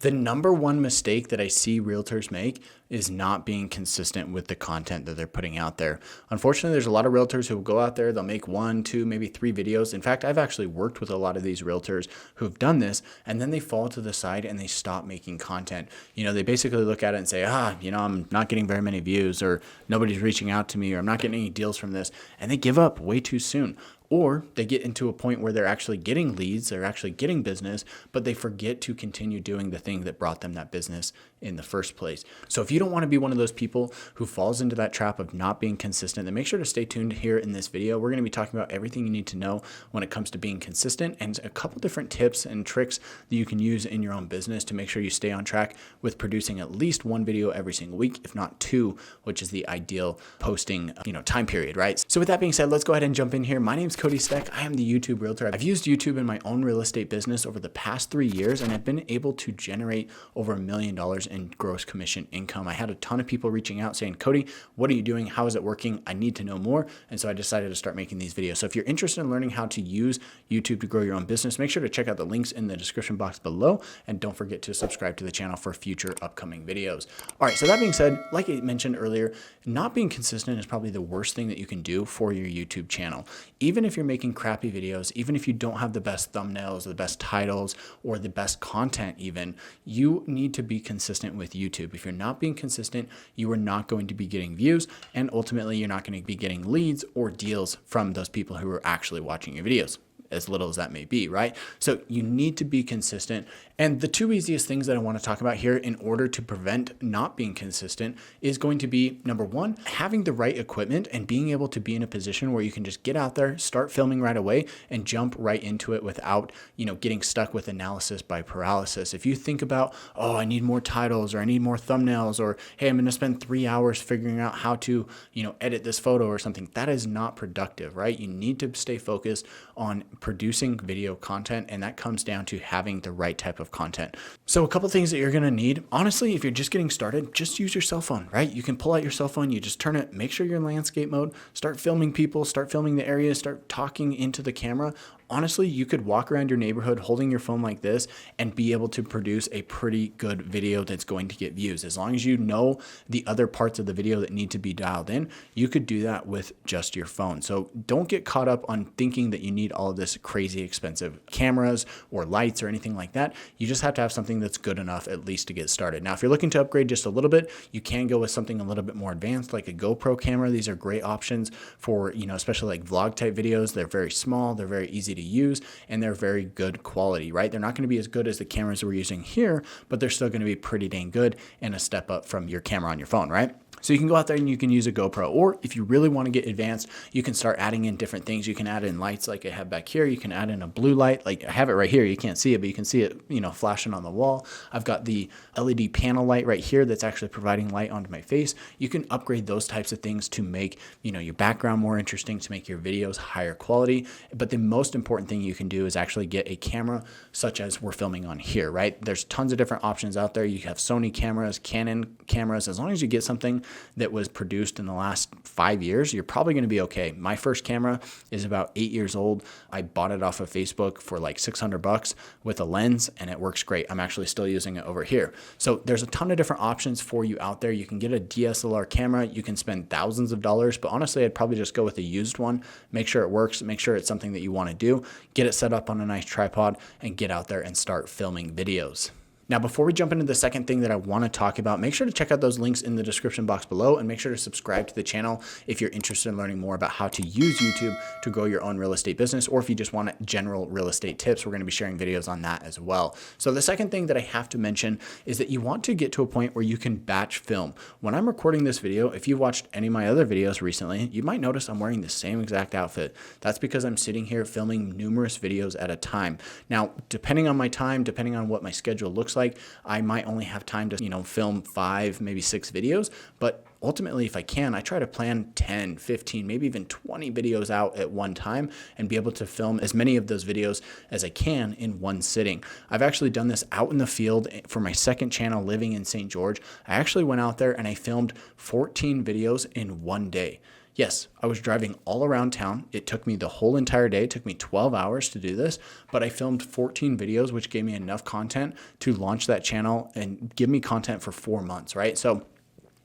The number one mistake that I see realtors make is not being consistent with the content that they're putting out there. Unfortunately, there's a lot of realtors who will go out there, they'll make 1, 2, maybe 3 videos. In fact, I've actually worked with a lot of these realtors who've done this, and then they fall to the side and they stop making content. They basically look at it and say, I'm not getting very many views, or nobody's reaching out to me, or I'm not getting any deals from this. And they give up way too soon. Or they get into a point where they're actually getting leads, they're actually getting business, but they forget to continue doing the thing that brought them that business in the first place. So if you don't want to be one of those people who falls into that trap of not being consistent, then make sure to stay tuned here in this video. We're going to be talking about everything you need to know when it comes to being consistent and a couple different tips and tricks that you can use in your own business to make sure you stay on track with producing at least 1 video every single week, if not 2, which is the ideal posting, time period, right? So with that being said, let's go ahead and jump in here. My name's Cody. I am the YouTube Realtor. I've used YouTube in my own real estate business over the past 3 years, and I've been able to generate over $1 million in gross commission income. I had a ton of people reaching out saying, Cody, what are you doing? How is it working? I need to know more. And so I decided to start making these videos. So if you're interested in learning how to use YouTube to grow your own business, make sure to check out the links in the description box below, and don't forget to subscribe to the channel for future upcoming videos. All right, so that being said, like I mentioned earlier, not being consistent is probably the worst thing that you can do for your YouTube channel. Even if you're making crappy videos, even if you don't have the best thumbnails, or the best titles, or the best content even, you need to be consistent with YouTube. If you're not being consistent, you are not going to be getting views, and ultimately you're not going to be getting leads or deals from those people who are actually watching your videos, as little as that may be, right? So you need to be consistent. And the 2 easiest things that I want to talk about here in order to prevent not being consistent is going to be, number 1, having the right equipment and being able to be in a position where you can just get out there, start filming right away, and jump right into it without, getting stuck with analysis by paralysis. If you think about, I need more titles, or I need more thumbnails, or hey, I'm going to spend 3 hours figuring out how to, edit this photo or something, that is not productive, right? You need to stay focused on producing video content, and that comes down to having the right type of content. So a couple things that you're going to need, honestly, if you're just getting started, just use your cell phone, right? You can pull out your cell phone, you just turn it, make sure you're in landscape mode, start filming people, start filming the area, start talking into the camera. Honestly, you could walk around your neighborhood holding your phone like this and be able to produce a pretty good video that's going to get views. As long as you know the other parts of the video that need to be dialed in, you could do that with just your phone. So don't get caught up on thinking that you need all of this crazy expensive cameras or lights or anything like that. You just have to have something that's good enough at least to get started. Now, if you're looking to upgrade just a little bit, you can go with something a little bit more advanced like a GoPro camera. These are great options for, especially like vlog type videos. They're very small, they're very easy to use, and they're very good quality, right? They're not going to be as good as the cameras we're using here, but they're still going to be pretty dang good and a step up from your camera on your phone, right? So you can go out there and you can use a GoPro, or if you really want to get advanced, you can start adding in different things. You can add in lights like I have back here. You can add in a blue light, like I have it right here. You can't see it, but you can see it, flashing on the wall. I've got the LED panel light right here that's actually providing light onto my face. You can upgrade those types of things to make, your background more interesting, to make your videos higher quality. But the most important thing you can do is actually get a camera such as we're filming on here, right? There's tons of different options out there. You have Sony cameras, Canon cameras. As long as you get something that was produced in the last 5 years, you're probably going to be okay. My first camera is about 8 years old. I bought it off of Facebook for like $600 with a lens, and it works great. I'm actually still using it over here. So there's a ton of different options for you out there. You can get a DSLR camera. You can spend thousands of dollars, but honestly, I'd probably just go with a used one. Make sure it works. Make sure it's something that you want to do. Get it set up on a nice tripod and get out there and start filming videos. Now, before we jump into the second thing that I want to talk about, make sure to check out those links in the description box below, and make sure to subscribe to the channel if you're interested in learning more about how to use YouTube to grow your own real estate business, or if you just want general real estate tips. We're going to be sharing videos on that as well. So the second thing that I have to mention is that you want to get to a point where you can batch film. When I'm recording this video, if you've watched any of my other videos recently, you might notice I'm wearing the same exact outfit. That's because I'm sitting here filming numerous videos at a time. Now, depending on my time, depending on what my schedule looks like, I might only have time to, film 5, maybe 6 videos, but ultimately, if I can, I try to plan 10, 15, maybe even 20 videos out at one time and be able to film as many of those videos as I can in one sitting. I've actually done this out in the field for my second channel, living in St. George. I actually went out there and I filmed 14 videos in one day. Yes, I was driving all around town. It took me the whole entire day. It took me 12 hours to do this, but I filmed 14 videos, which gave me enough content to launch that channel and give me content for 4 months, right? So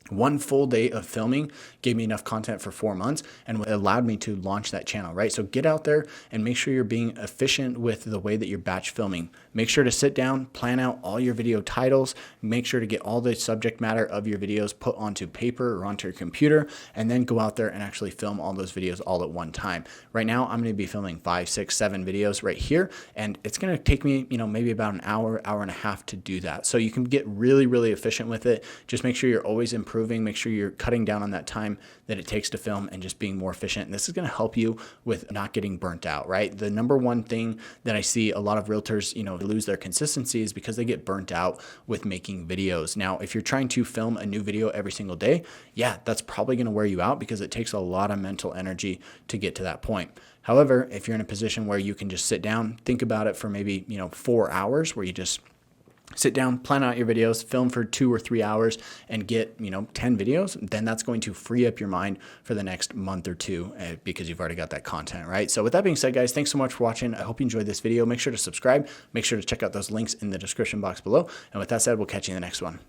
one full day of filming gave me enough content for 4 months and allowed me to launch that channel, right? So get out there and make sure you're being efficient with the way that you're batch filming. Make sure to sit down, plan out all your video titles, make sure to get all the subject matter of your videos put onto paper or onto your computer, and then go out there and actually film all those videos all at one time. Right now, I'm going to be filming 5, 6, 7 videos right here, and it's going to take me, maybe about an hour, hour and a half to do that. So you can get really, really efficient with it. Just make sure you're always improving. Make sure you're cutting down on that time that it takes to film and just being more efficient. And this is going to help you with not getting burnt out, right? The number one thing that I see a lot of realtors, lose their consistency is because they get burnt out with making videos. Now, if you're trying to film a new video every single day, yeah, that's probably going to wear you out because it takes a lot of mental energy to get to that point. However, if you're in a position where you can just sit down, think about it for maybe, 4 hours where you just sit down, plan out your videos, film for 2 or 3 hours and get, 10 videos, then that's going to free up your mind for the next month or two because you've already got that content, right? So with that being said, guys, thanks so much for watching. I hope you enjoyed this video. Make sure to subscribe. Make sure to check out those links in the description box below. And with that said, we'll catch you in the next one.